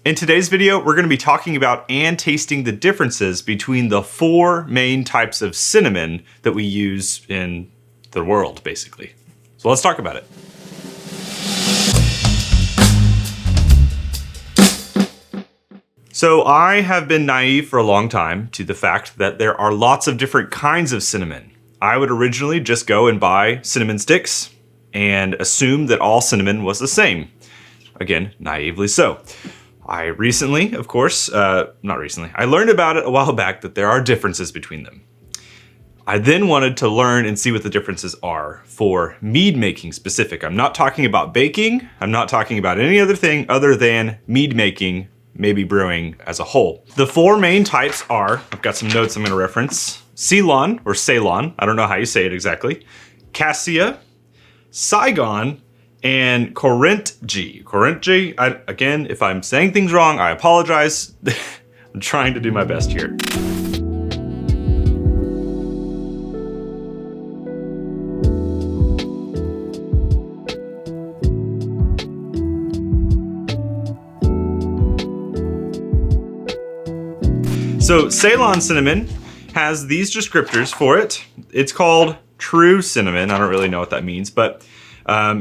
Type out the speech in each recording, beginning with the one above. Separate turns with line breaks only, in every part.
In today's video, we're going to be talking about and tasting the differences between the 4 main types of cinnamon that we use in the world, basically. So let's talk about it. So I have been naive for a long time to the fact that there are lots of different kinds of cinnamon. I would originally just go and buy cinnamon sticks and assume that all cinnamon was the same. Again, naively so. I recently, of course, I learned about it a while back that there are differences between them. I then wanted to learn and see what the differences are for mead making specific. I'm not talking about baking. I'm not talking about any other thing other than mead making, maybe brewing as a whole. The 4 main types are, I've got some notes I'm going to reference, Ceylon or Ceylon, I don't know how you say it exactly, Cassia, Saigon, and Korintje. Korintje, again, if I'm saying things wrong, I apologize. I'm trying to do my best here. So Ceylon cinnamon has these descriptors for it. It's called true cinnamon. I don't really know what that means, but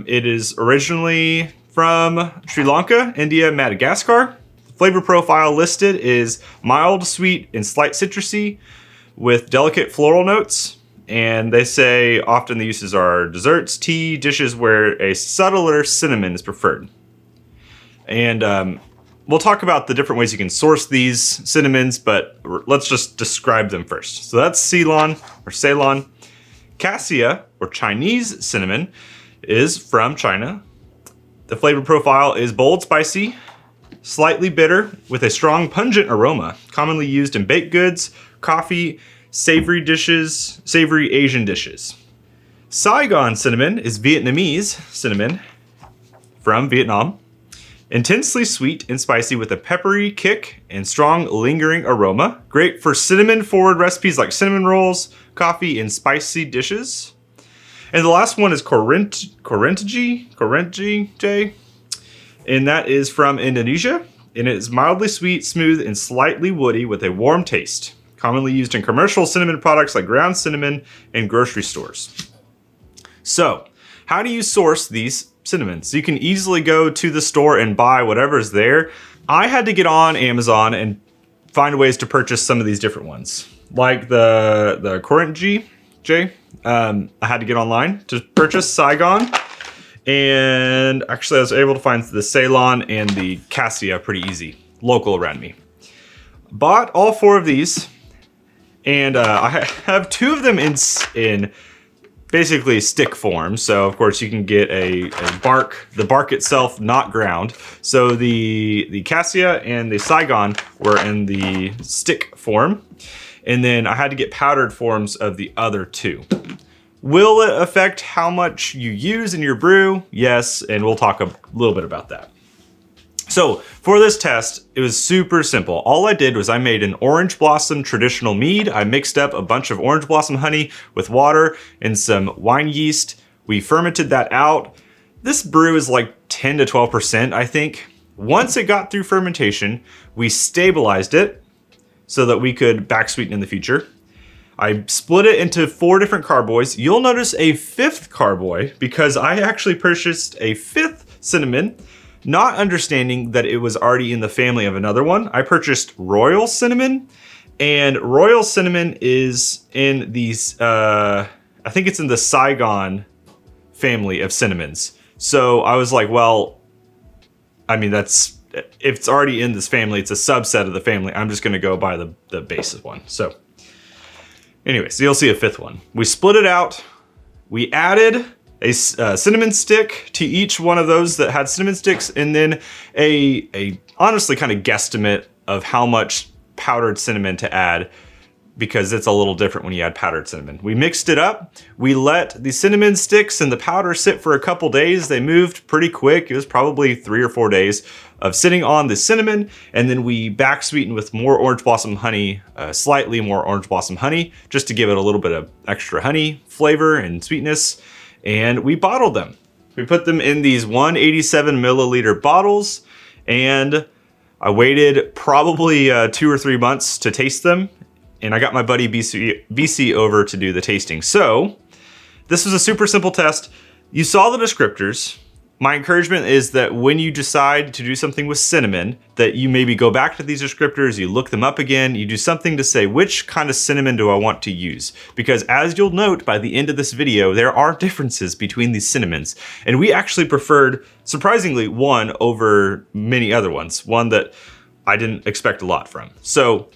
it is originally from Sri Lanka, India, Madagascar. The flavor profile listed is mild, sweet, and slight citrusy with delicate floral notes. And they say often the uses are desserts, tea, dishes where a subtler cinnamon is preferred. And we'll talk about the different ways you can source these cinnamons, but let's just describe them first. So that's Ceylon or Ceylon. Cassia, or Chinese cinnamon, is from China. The flavor profile is bold, spicy, slightly bitter, with a strong pungent aroma, commonly used in baked goods, coffee, savory Asian dishes. Saigon cinnamon is Vietnamese cinnamon from Vietnam. Intensely sweet and spicy with a peppery kick and strong lingering aroma. Great for cinnamon-forward recipes like cinnamon rolls, coffee, and spicy dishes. And the last one is Korintje, and that is from Indonesia. And it is mildly sweet, smooth, and slightly woody with a warm taste. Commonly used in commercial cinnamon products like ground cinnamon in grocery stores. So, how do you source these cinnamon? So you can easily go to the store and buy whatever's there. I had to get on Amazon and find ways to purchase some of these different ones. Like the Korintje, I had to get online to purchase Saigon. And actually I was able to find the Ceylon and the Cassia pretty easy, local around me. Bought all 4 of these, and I have 2 of them in basically stick form. So of course you can get the bark itself not ground. So the Cassia and the Saigon were in the stick form. And then I had to get powdered forms of the other 2. Will it affect how much you use in your brew? Yes, and we'll talk a little bit about that. So for this test, it was super simple. All I did was I made an orange blossom traditional mead. I mixed up a bunch of orange blossom honey with water and some wine yeast. We fermented that out. This brew is like 10 to 12%, I think. Once it got through fermentation, we stabilized it so that we could backsweeten in the future. I split it into 4 different carboys. You'll notice a 5th carboy because I actually purchased a 5th cinnamon, not understanding that it was already in the family of another one. I purchased royal cinnamon, and royal cinnamon is in these, I think it's in the Saigon family of cinnamons. So I was like, well, I mean, if it's already in this family, it's a subset of the family. I'm just gonna go buy the basic one. So anyway, so you'll see a 5th one. We split it out. We added a cinnamon stick to each one of those that had cinnamon sticks, and then a honestly kind of guesstimate of how much powdered cinnamon to add, because it's a little different when you add powdered cinnamon. We mixed it up. We let the cinnamon sticks and the powder sit for a couple days. They moved pretty quick. It was probably 3 or 4 days of sitting on the cinnamon, and then we back sweetened with more orange blossom honey, slightly more orange blossom honey, just to give it a little bit of extra honey flavor and sweetness. And we bottled them. We put them in these 187 milliliter bottles, and I waited probably 2 or 3 months to taste them, and I got my buddy BC over to do the tasting. So this was a super simple test. You saw the descriptors. My encouragement is that when you decide to do something with cinnamon, that you maybe go back to these descriptors, you look them up again, you do something to say, which kind of cinnamon do I want to use? Because as you'll note by the end of this video, there are differences between these cinnamons. And we actually preferred, surprisingly, one over many other ones, one that I didn't expect a lot from. So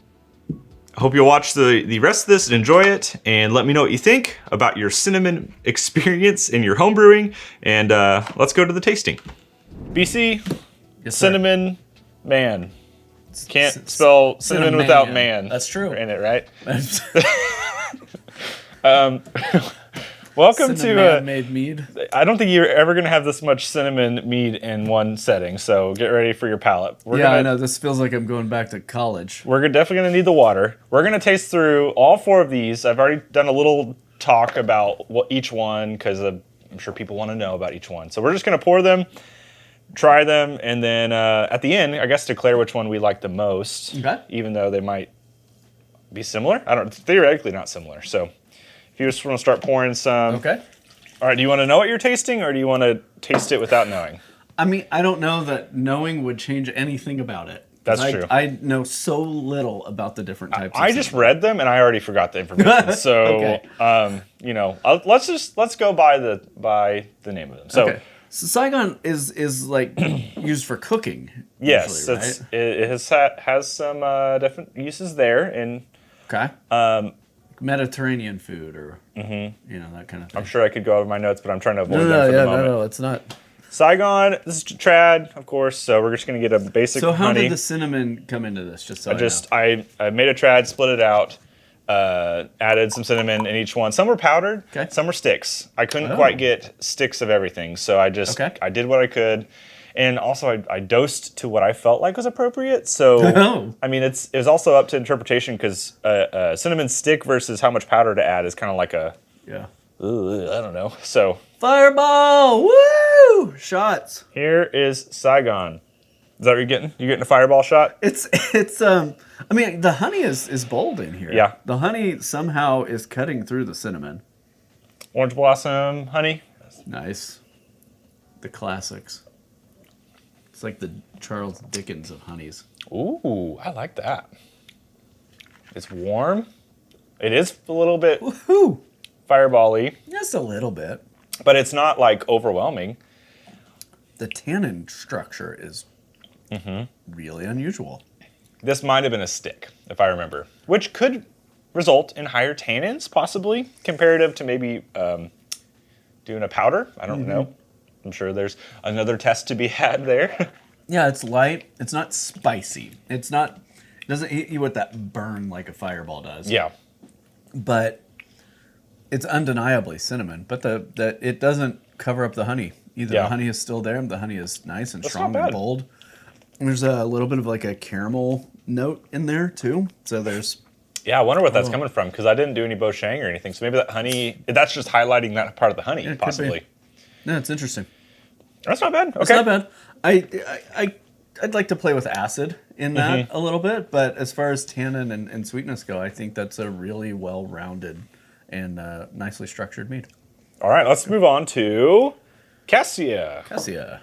I hope you'll watch the rest of this and enjoy it, and let me know what you think about your cinnamon experience in your home brewing, and let's go to the tasting. BC,
Yes,
cinnamon man. Can't spell cinnamon without man.
That's true.
In it, right? Welcome to
made mead.
I don't think you're ever gonna have this much cinnamon mead in one setting, so get ready for your palate.
I know. This feels like I'm going back to college.
We're definitely gonna need the water. We're gonna taste through all 4 of these. I've already done a little talk about each one because I'm sure people want to know about each one. So we're just gonna pour them, try them, and then at the end, I guess declare which one we like the most.
Okay.
Even though they might be similar, theoretically not similar. So if you just want to start pouring some.
Okay.
All right. Do you want to know what you're tasting, or do you want to taste it without knowing?
I mean, I don't know that knowing would change anything about it.
That's true.
I know so little about the different types.
I just read them and I already forgot the information. So,
Okay.
let's go by the name of them. So,
Okay. So Saigon is like used for cooking.
yes,
usually, right?
it has some different uses there, and
Okay. Mediterranean food or that kind of thing.
I'm sure I could go over my notes, but I'm trying to avoid them
No,
for the moment.
no, it's not.
Saigon, this is trad, of course. So we're just gonna get a basic.
So how
honey.
did the cinnamon come into this? Just so
I made a trad, split it out, added some cinnamon in each one. Some were powdered,
Okay.
some were sticks. I couldn't quite get sticks of everything, so I just I did what I could, and also I dosed to what I felt like was appropriate. So I mean, it was also up to interpretation because cinnamon stick versus how much powder to add is kind of like a I don't know. So
fireball, woo! Shots.
here is Saigon. Is that what you're getting? You getting a fireball shot?
It's I mean, the honey is bold in here.
Yeah.
The honey somehow is cutting through the cinnamon.
Orange blossom honey.
Nice. The classics. It's like the Charles Dickens of honeys.
Ooh, I like that. It's warm. It is a little bit
Woohoo!
fireball-y,
Just a little bit.
but it's not like overwhelming.
The tannin structure is really unusual.
This might have been a stick, if I remember, which could result in higher tannins, possibly, comparative to maybe doing a powder. I don't know. I'm sure there's another test to be had there.
Yeah, it's light. It's not spicy. It doesn't hit you with that burn like a fireball does.
Yeah.
But it's undeniably cinnamon. But it doesn't cover up the honey either.
Yeah.
The honey is still there. The honey is nice and
That's
strong
not
and
bad.
bold. And there's a little bit of like a caramel note in there too. So there's
Yeah, I wonder what that's coming from, because I didn't do any bochang or anything. So maybe that honey, that's just highlighting that part of the honey,
it could
possibly.
be. No, it's interesting.
That's not bad. Okay.
It's not bad. I'd like to play with acid in that a little bit, but as far as tannin and sweetness go, I think that's a really well-rounded and nicely structured mead.
All right, let's move on to Cassia.
Cassia.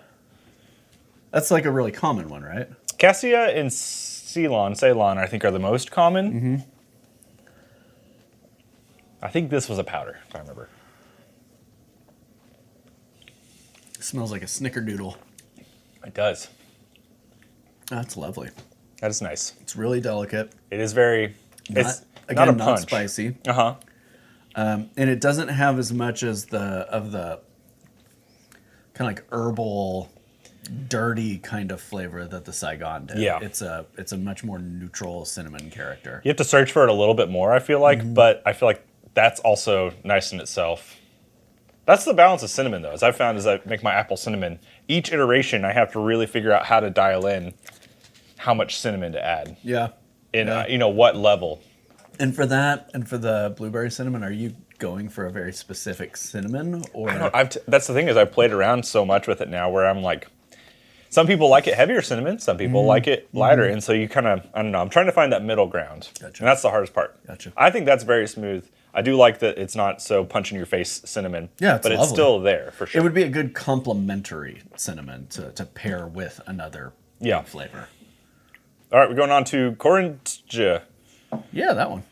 That's like a really common one, right?
Cassia and Ceylon, I think, are the most common. I think this was a powder, if I remember.
It smells like a snickerdoodle.
It does.
That's lovely.
That is nice.
It's really delicate.
It is very. It's
Again,
not a
not
punch.
spicy.
Uh-huh.
And it doesn't have as much as the kind of like herbal, dirty kind of flavor that the Saigon did.
Yeah.
It's a much more neutral cinnamon character.
You have to search for it a little bit more, I feel like, but I feel like that's also nice in itself. That's the balance of cinnamon, though. As I've found as I make my apple cinnamon, each iteration I have to really figure out how to dial in how much cinnamon to add.
Yeah.
In what level.
And for that, and for the blueberry cinnamon, are you going for a very specific cinnamon, or
That's the thing is I've played around so much with it now where I'm like, some people like it heavier cinnamon, some people like it lighter, and so you kind of, I don't know, I'm trying to find that middle ground.
Gotcha.
And that's the hardest part.
Gotcha.
I think that's very smooth. I do like that it's not so punch in your face cinnamon.
Yeah, it's
but
lovely.
it's still there for sure.
It would be a good complementary cinnamon to pair with another flavor.
All right, we're going on to Korintje.
Yeah, that one.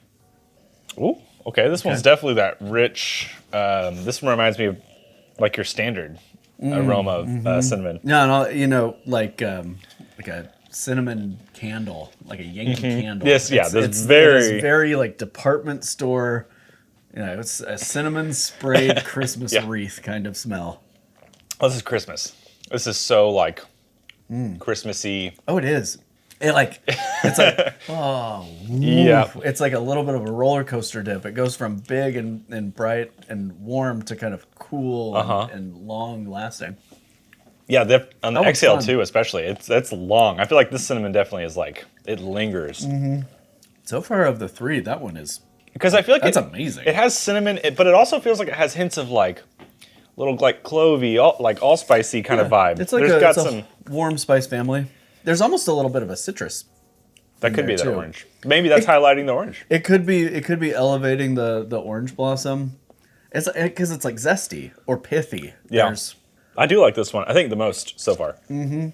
Ooh, okay. This one's definitely that rich. This one reminds me of like your standard aroma of cinnamon.
No, like a cinnamon candle, like a Yankee candle.
Yes, yeah.
It's very like department store. It's a cinnamon sprayed Christmas wreath kind of smell.
Oh, this is Christmas. This is so like Christmassy.
Oh, it is. It's like
Yeah.
It's like a little bit of a roller coaster dip. It goes from big and bright and warm to kind of cool and long lasting.
Yeah, on the exhale too, especially. It's long. I feel like this cinnamon definitely is like it lingers.
So far of the three, that one is
Because I feel like
that's amazing.
It has cinnamon, but it also feels like it has hints of like little like clovey, like allspicey kind of vibe.
It's like a warm spice family. There's almost a little bit of a citrus.
That could be that orange. Maybe that's highlighting the orange.
It could be elevating the orange blossom. It's because it's like zesty or pithy.
Yeah. I do like this one. I think the most so far.
No,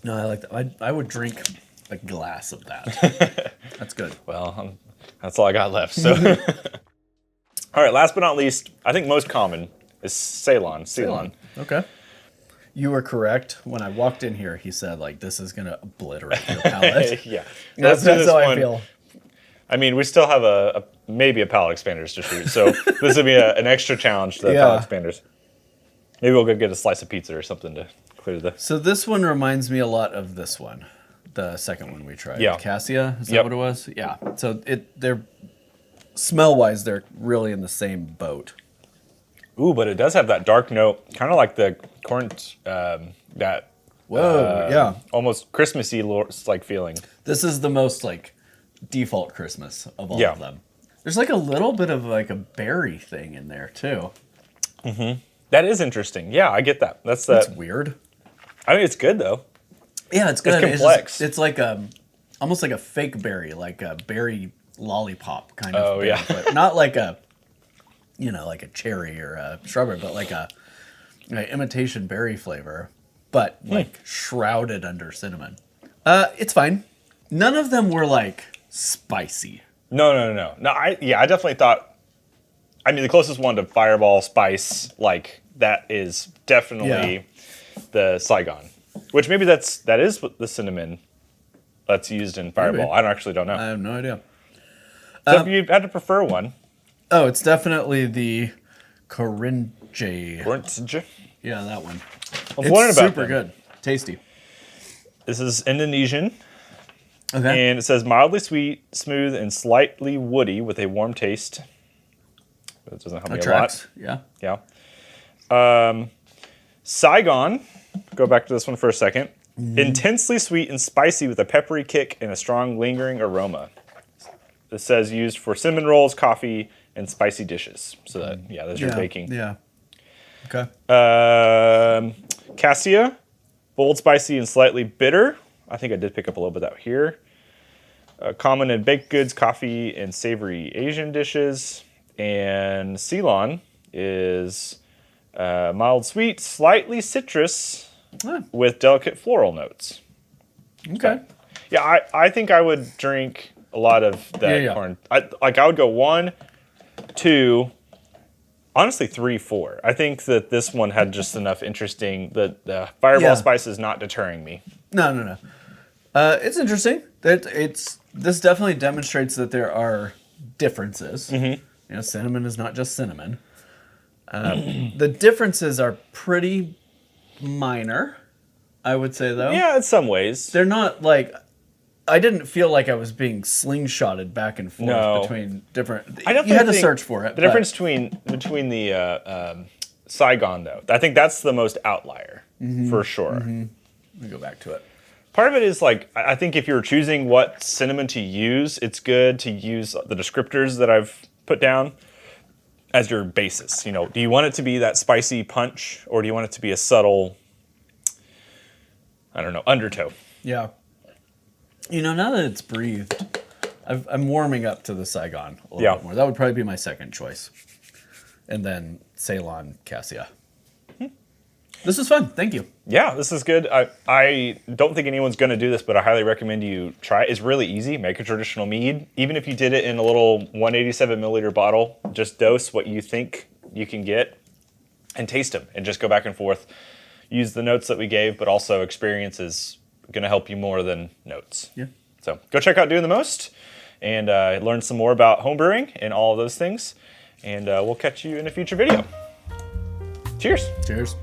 I like that. I would drink a glass of that. That's good.
Well, that's all I got left. So, all right. Last but not least, I think most common is Ceylon.
Okay. You were correct. When I walked in here, he said, like, this is going to obliterate your palate.
Yeah.
That's how I feel.
I mean, we still have maybe a palate expanders to shoot. So this would be an extra challenge to the palate expanders. Maybe we'll go get a slice of pizza or something to clear the...
So this one reminds me a lot of this one. The second one we tried.
Yeah.
Cassia, is that what it was? Yeah. So they're smell-wise, they're really in the same boat.
Ooh, but it does have that dark note, kind of like the corn, that almost Christmassy like feeling.
This is the most like default Christmas of all of them. There's like a little bit of like a berry thing in there too.
That is interesting. Yeah, I get that.
That's weird.
I mean, it's good though.
Yeah, it's good.
It's complex.
It's like almost like a fake berry, like a berry lollipop kind of.
Oh yeah,
but not like a. Like a cherry or a strawberry, but like a imitation berry flavor, but like shrouded under cinnamon. It's fine. None of them were like spicy.
No. I definitely thought. I mean, the closest one to Fireball Spice, like that, is definitely the Saigon, which maybe that is the cinnamon that's used in Fireball.
Maybe.
I actually don't know.
I have no idea.
So if you had to prefer one.
Oh, it's definitely the Korintje.
Korintje?
Yeah, that one.
It's
super good. Tasty.
This is Indonesian.
Okay.
And it says mildly sweet, smooth, and slightly woody with a warm taste. That doesn't help me a lot.
Yeah.
Saigon. Go back to this one for a second. Intensely sweet and spicy with a peppery kick and a strong lingering aroma. It says used for cinnamon rolls, coffee, and spicy dishes. So that, there's your baking.
Yeah. Okay.
Cassia, bold, spicy, and slightly bitter. I think I did pick up a little bit of that here. Common in baked goods, coffee, and savory Asian dishes. And Ceylon is mild sweet, slightly citrus, with delicate floral notes.
Okay.
Yeah, I think I would drink a lot of that corn. I would go 1, 2, honestly 3, 4. I think that this one had just enough interesting. The Fireball Spice is not deterring me.
No. It's interesting. This definitely demonstrates that there are differences. Cinnamon is not just cinnamon. The differences are pretty minor, I would say, though.
Yeah, in some ways.
They're not like... I didn't feel like I was being slingshotted back and forth between different... You had to search for it.
The difference between the Saigon, though, I think that's the most outlier, for sure.
Let me go back to it.
Part of it is, like, I think if you're choosing what cinnamon to use, it's good to use the descriptors that I've put down as your basis. Do you want it to be that spicy punch, or do you want it to be a subtle... I don't know, undertow.
Yeah. You know, now that it's breathed, I'm warming up to the Saigon a little bit more. That would probably be my second choice. And then Ceylon, Cassia. This is fun. Thank you.
Yeah, this is good. I don't think anyone's going to do this, but I highly recommend you try it. It's really easy. Make a traditional mead. Even if you did it in a little 187 milliliter bottle, just dose what you think you can get and taste them and just go back and forth. Use the notes that we gave, but also experience is going to help you more than notes.
Yeah.
So go check out Doing the Most and learn some more about homebrewing and all of those things. And we'll catch you in a future video. Cheers.
Cheers.